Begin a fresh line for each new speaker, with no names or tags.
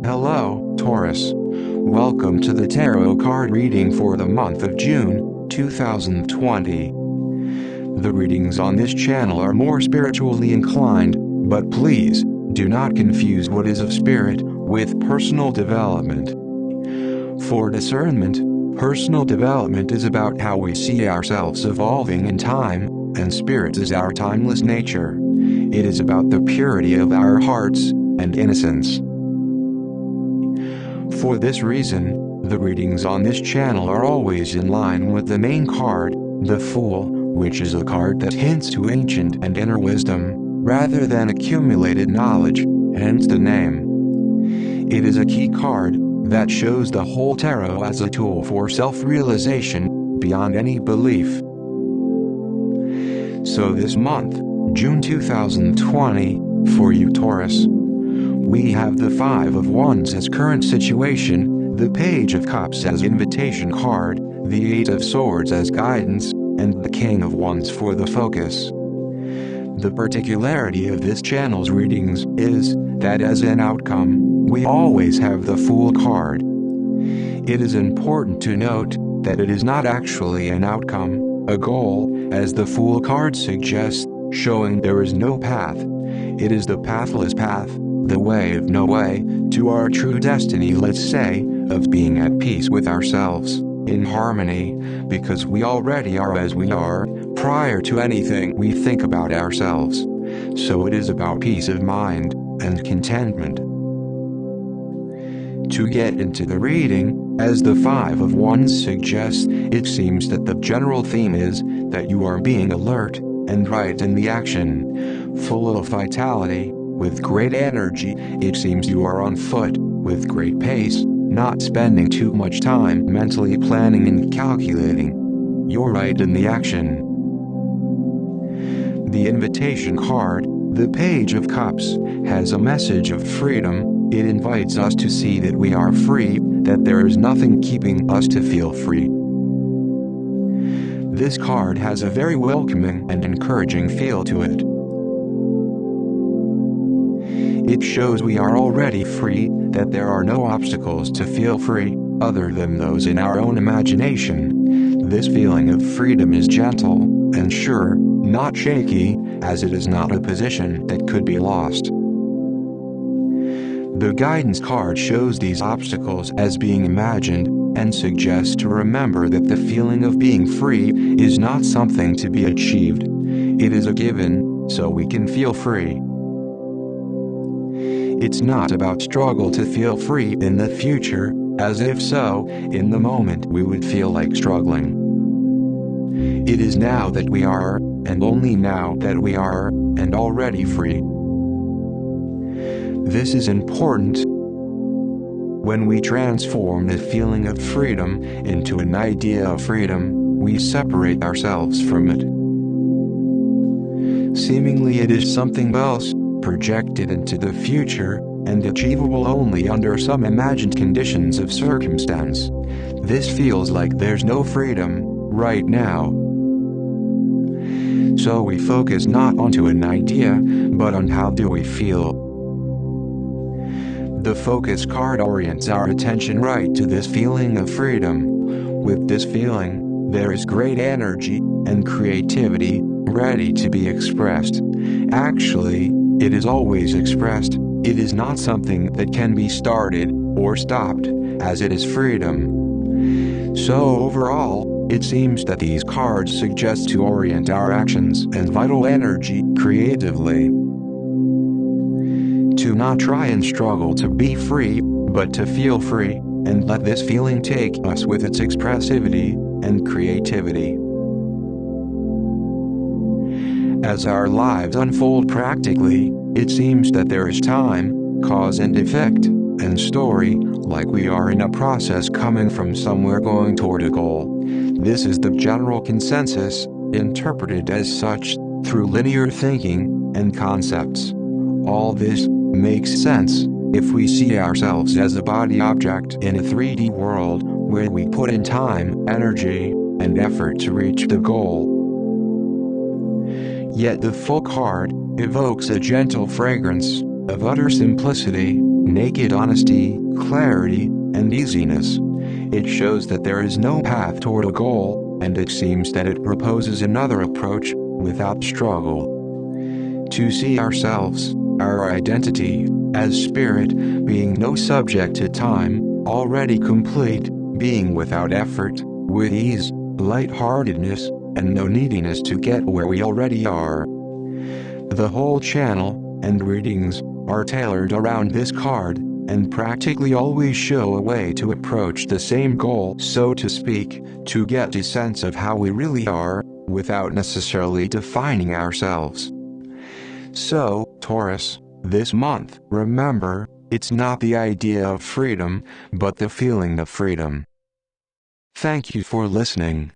Hello, Taurus. Welcome to the tarot card reading for the month of June, 2020. The readings on this channel are more spiritually inclined, but please, do not confuse what is of spirit with personal development. For discernment, personal development is about how we see ourselves evolving in time, and spirit is our timeless nature. It is about the purity of our hearts and innocence. For this reason, the readings on this channel are always in line with the main card, the Fool, which is a card that hints to ancient and inner wisdom, rather than accumulated knowledge, hence the name. It is a key card that shows the whole tarot as a tool for self-realization, beyond any belief. So this month, June 2020, for you Taurus, we have the Five of Wands as current situation, the Page of Cups as invitation card, the Eight of Swords as guidance, and the King of Wands for the focus. The particularity of this channel's readings is that as an outcome, we always have the Fool card. It is important to note that it is not actually an outcome, a goal, as the Fool card suggests, showing there is no path. It is the pathless path, the way of no way, to our true destiny, let's say, of being at peace with ourselves, in harmony, because we already are as we are, prior to anything we think about ourselves. So it is about peace of mind, and contentment. To get into the reading, as the Five of Wands suggests, it seems that the general theme is that you are being alert and right in the action, full of vitality, with great energy. It seems you are on foot, with great pace, not spending too much time mentally planning and calculating. You're right in the action. The invitation card, the Page of Cups, has a message of freedom. It invites us to see that we are free, that there is nothing keeping us to feel free. This card has a very welcoming and encouraging feel to it. It shows we are already free, that there are no obstacles to feel free, other than those in our own imagination. This feeling of freedom is gentle and sure, not shaky, as it is not a position that could be lost. The guidance card shows these obstacles as being imagined, and suggests to remember that the feeling of being free is not something to be achieved. It is a given, so we can feel free. It's not about struggle to feel free in the future, as if so, in the moment we would feel like struggling. It is now that we are, and only now that we are, and already free. This is important. When we transform the feeling of freedom into an idea of freedom, we separate ourselves from it. Seemingly it is something else, projected into the future, and achievable only under some imagined conditions of circumstance. This feels like there's no freedom, right now. So we focus not onto an idea, but on how do we feel. The focus card orients our attention right to this feeling of freedom. With this feeling, there is great energy and creativity, ready to be expressed. Actually, it is always expressed. It is not something that can be started or stopped, as it is freedom. So overall, it seems that these cards suggest to orient our actions and vital energy creatively. To not try and struggle to be free, but to feel free, and let this feeling take us with its expressivity and creativity. As our lives unfold practically, it seems that there is time, cause and effect, and story, like we are in a process coming from somewhere going toward a goal. This is the general consensus, interpreted as such, through linear thinking and concepts. All this makes sense if we see ourselves as a body object in a 3D world, where we put in time, energy, and effort to reach the goal. Yet the full card evokes a gentle fragrance of utter simplicity, naked honesty, clarity, and easiness. It shows that there is no path toward a goal, and it seems that it proposes another approach, without struggle. To see ourselves, our identity, as spirit, being no subject to time, already complete, being without effort, with ease, lightheartedness, and no neediness to get where we already are. The whole channel, and readings, are tailored around this card, and practically always show a way to approach the same goal, so to speak, to get a sense of how we really are, without necessarily defining ourselves. So, Taurus, this month, remember, it's not the idea of freedom, but the feeling of freedom. Thank you for listening.